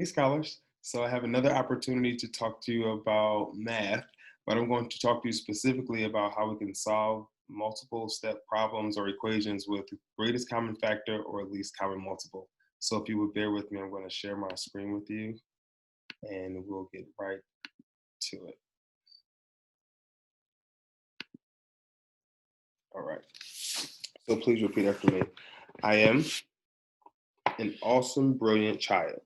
Hey scholars, so I have another opportunity to talk to you about math, but I'm going to talk to you specifically about how we can solve multiple step problems or equations with the greatest common factor or least common multiple. So if you would bear with me, I'm going to share my screen with you and we'll get right to it. All right, so please repeat after me. I am an awesome, brilliant child,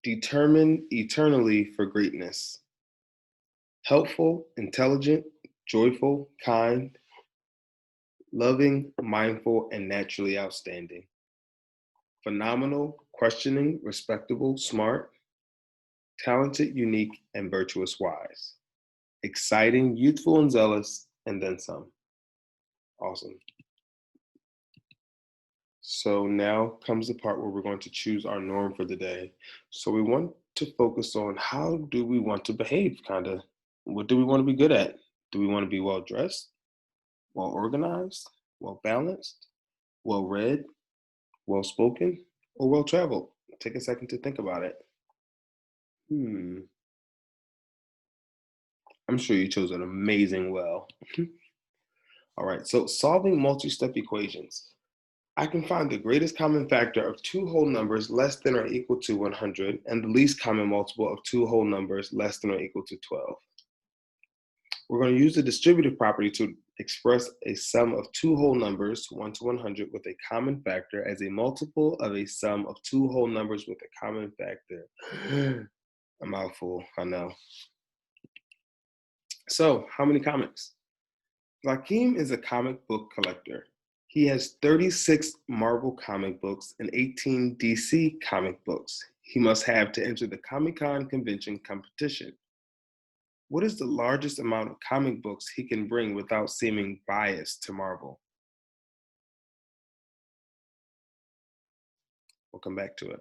determined eternally for greatness, helpful, intelligent, joyful, kind, loving, mindful, and naturally outstanding. Phenomenal, questioning, respectable, smart, talented, unique, and virtuous, wise. Exciting, youthful, and zealous, and then some. Awesome. So now comes the part where we're going to choose our norm for the day. So we want to focus on how do we want to behave, kind of. What do we want to be good at? Do we want to be well dressed, well organized, well balanced, well read, well spoken, or well traveled? Take a second to think about it. I'm sure you chose an amazing well. All right, so solving multi-step equations. I can find the greatest common factor of two whole numbers less than or equal to 100 and the least common multiple of two whole numbers less than or equal to 12. We're going to use the distributive property to express a sum of two whole numbers, 1 to 100, with a common factor as a multiple of a sum of two whole numbers with a common factor. A mouthful, I know. So, how many comics? Rakim is a comic book collector. He has 36 Marvel comic books and 18 DC comic books he must have to enter the Comic-Con convention competition. What is the largest amount of comic books he can bring without seeming biased to Marvel? We'll come back to it.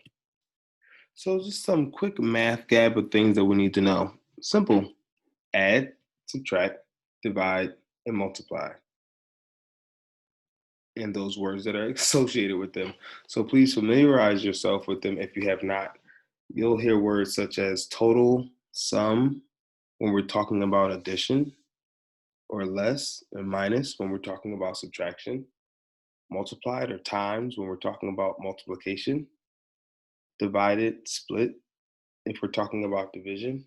So just some quick math gab of things that we need to know. Simple. Add, subtract, divide, and multiply. And those words that are associated with them. So please familiarize yourself with them if you have not. You'll hear words such as total, sum, when we're talking about addition, or less and minus when we're talking about subtraction, multiplied or times when we're talking about multiplication, divided, split if we're talking about division,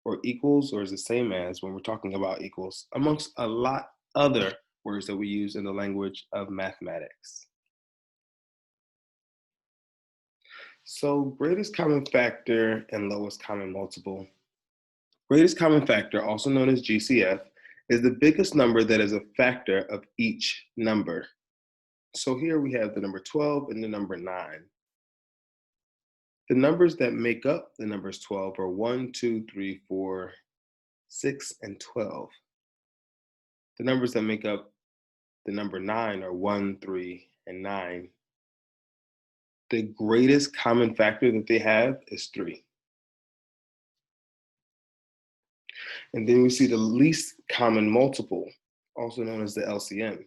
or equals or is the same as when we're talking about equals, amongst a lot other words that we use in the language of mathematics. So greatest common factor and lowest common multiple. Greatest common factor, also known as GCF, is the biggest number that is a factor of each number. So here we have the number 12 and the number 9. The numbers that make up the numbers 12 are 1, 2, 3, 4, 6, and 12. The numbers that make up the number 9 are 1, 3, and 9. The greatest common factor that they have is 3. And then we see the least common multiple, also known as the LCM,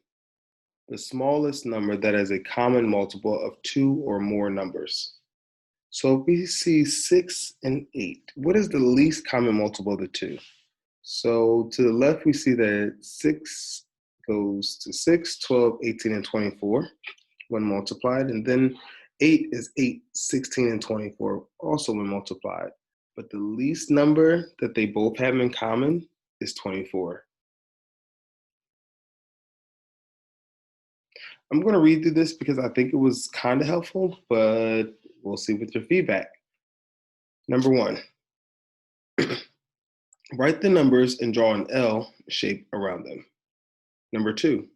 the smallest number that has a common multiple of 2 or more numbers. So if we see 6 and 8, what is the least common multiple of the two? So to the left, we see that 6 goes to 6, 12, 18, and 24 when multiplied. And then 8 is 8, 16, and 24 also when multiplied. But the least number that they both have in common is 24. I'm going to read through this because I think it was kind of helpful, but we'll see with your feedback. Number 1, write the numbers and draw an L shape around them. Number 2,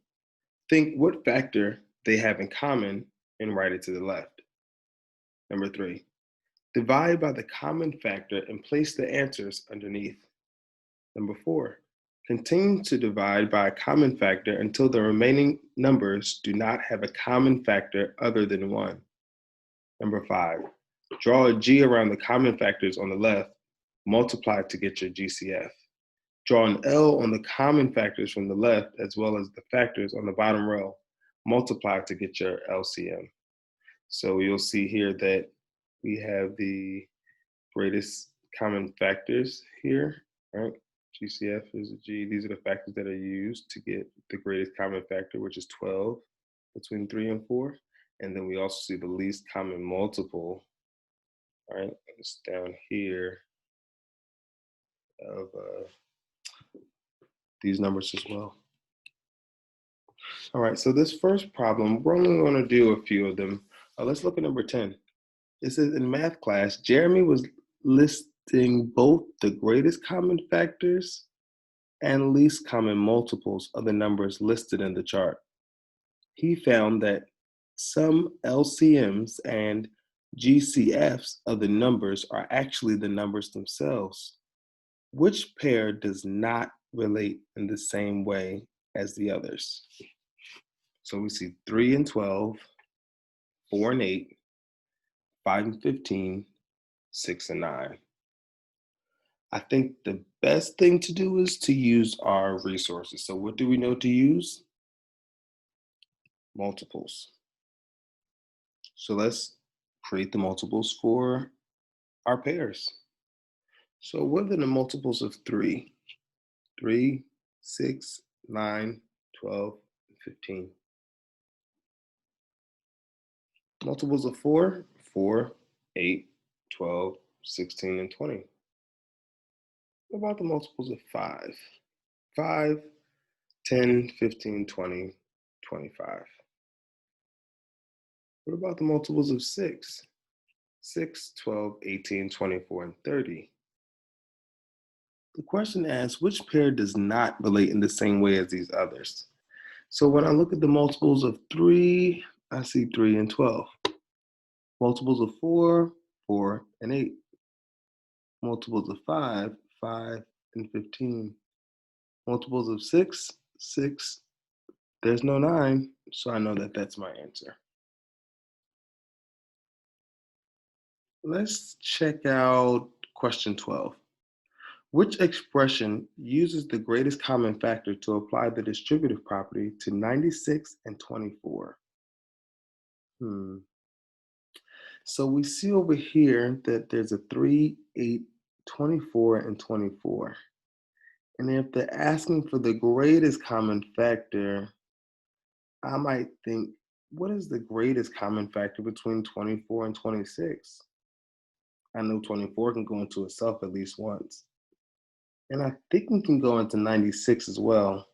think what factor they have in common and write it to the left. Number 3, divide by the common factor and place the answers underneath. Number 4, continue to divide by a common factor until the remaining numbers do not have a common factor other than 1. Number 5, draw a G around the common factors on the left, multiply to get your GCF. Draw an L on the common factors from the left as well as the factors on the bottom row, multiply to get your LCM. So you'll see here that We have the greatest common factors here, right? GCF is a G. These are the factors that are used to get the greatest common factor, which is 12 between 3 and 4. And then we also see the least common multiple, right? It's down here of these numbers as well. All right, so this first problem, we're only going to do a few of them. Let's look at number 10. It says in math class, Jeremy was listing both the greatest common factors and least common multiples of the numbers listed in the chart. He found that some LCMs and GCFs of the numbers are actually the numbers themselves. Which pair does not relate in the same way as the others? So we see 3 and 12, 4 and 8, 5 and 15, 6 and 9. I think the best thing to do is to use our resources. So what do we know to use? Multiples. So let's create the multiples for our pairs. So what are the multiples of 3? 3, 6, 9, 12, 15. Multiples of 4, 4, 8, 12, 16, and 20. What about the multiples of 5? 5, 10, 15, 20, 25. What about the multiples of 6? 6, 12, 18, 24, and 30. The question asks, which pair does not relate in the same way as these others? So when I look at the multiples of 3, I see 3 and 12. Multiples of 4, 4 and 8. Multiples of 5, 5 and 15. Multiples of 6, 6. There's no 9, so I know that that's my answer. Let's check out question 12. Which expression uses the greatest common factor to apply the distributive property to 96 and 24? So we see over here that there's a 3, 8, 24, and 24. And if they're asking for the greatest common factor, I might think, what is the greatest common factor between 24 and 26? I know 24 can go into itself at least once. And I think it can go into 96 as well.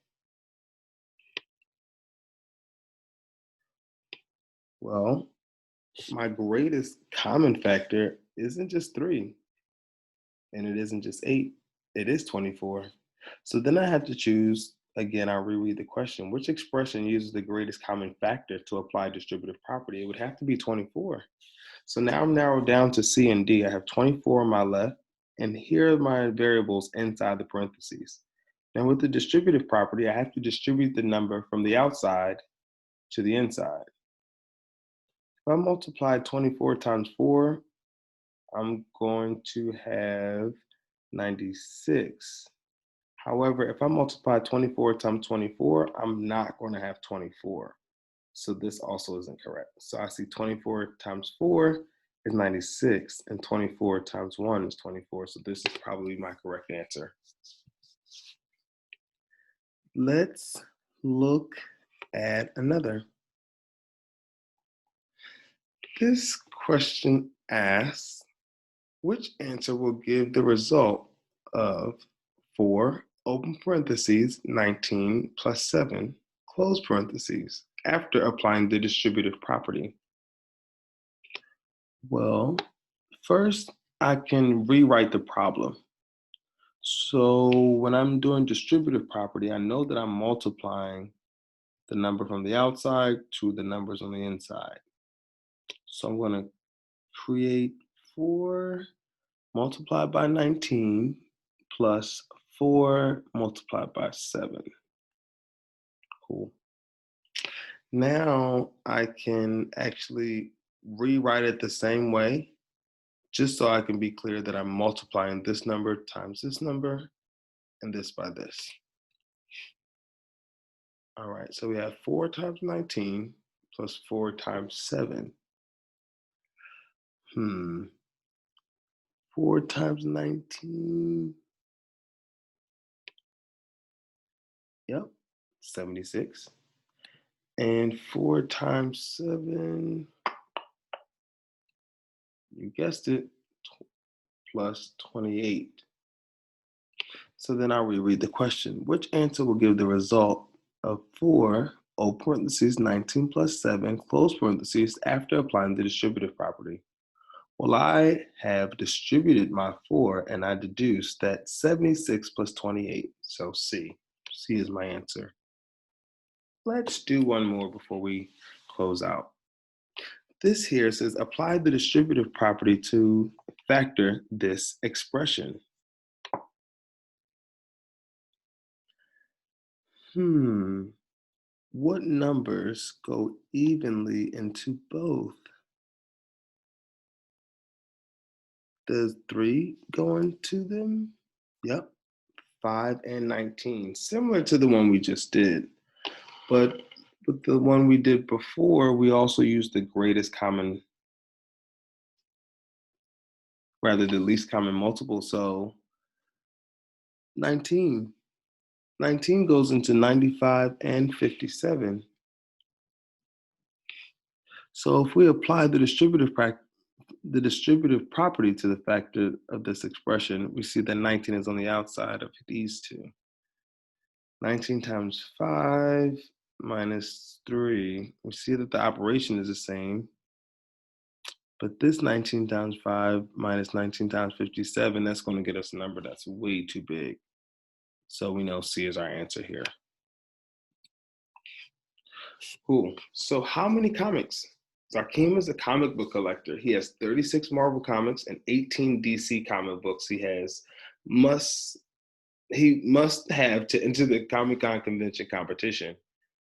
Well, my greatest common factor isn't just 3, and it isn't just 8, it is 24. So then I have to choose, again, I'll reread the question, which expression uses the greatest common factor to apply distributive property? It would have to be 24. So now I'm narrowed down to C and D. I have 24 on my left, and here are my variables inside the parentheses. Now with the distributive property, I have to distribute the number from the outside to the inside. If I multiply 24 times 4, I'm going to have 96. However, if I multiply 24 times 24, I'm not going to have 24. So this also isn't correct. So I see 24 times 4 is 96, and 24 times 1 is 24. So this is probably my correct answer. Let's look at another. This question asks, which answer will give the result of 4, open parentheses, 19 plus 7, close parentheses, after applying the distributive property? Well, first I can rewrite the problem. So when I'm doing distributive property, I know that I'm multiplying the number from the outside to the numbers on the inside. So I'm going to create 4 multiplied by 19 plus 4 multiplied by 7. Cool. Now I can actually rewrite it the same way, just so I can be clear that I'm multiplying this number times this number and this by this. All right, so we have 4 times 19 plus 4 times 7. Hmm. 4 times 19. Yep. 76. And 4 times 7, you guessed it, plus 28. So then I'll reread the question. Which answer will give the result of 4, O parentheses 19 plus 7, close parentheses, after applying the distributive property? Well, I have distributed my 4 and I deduced that 76 plus 28. So C. C is my answer. Let's do one more before we close out. This here says apply the distributive property to factor this expression. What numbers go evenly into both? Does 3 go into them? Yep, 5 and 19. Similar to the one we just did. But with the one we did before, we also used the the least common multiple. So 19. 19 goes into 95 and 57. So if we apply the distributive property to the factor of this expression, we see that 19 is on the outside of these two. 19 times 5 minus 3, we see that the operation is the same, but this 19 times 5 minus 19 times 57, that's going to get us a number that's way too big. So we know C is our answer here. Cool. So how many comics? Zakim is a comic book collector. He has 36 Marvel comics and 18 DC comic books. He must have to enter the Comic-Con convention competition.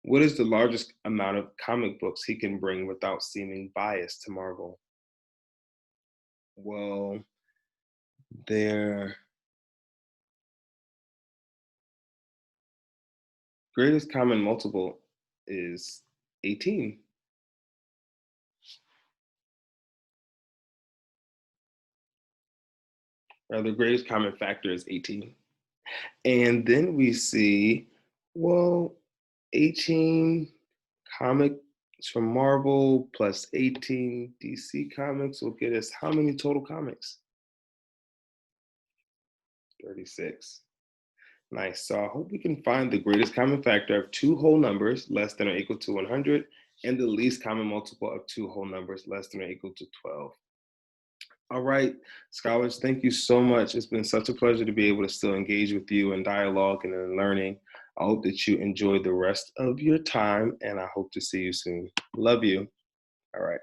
What is the largest amount of comic books he can bring without seeming biased to Marvel? Well, their greatest common multiple is 18. Or the greatest common factor is 18. And then we see, well, 18 comics from Marvel plus 18 DC comics will get us how many total comics? 36. Nice. So I hope we can find the greatest common factor of two whole numbers less than or equal to 100 and the least common multiple of two whole numbers less than or equal to 12. All right, scholars, thank you so much. It's been such a pleasure to be able to still engage with you in dialogue and in learning. I hope that you enjoy the rest of your time, and I hope to see you soon. Love you. All right.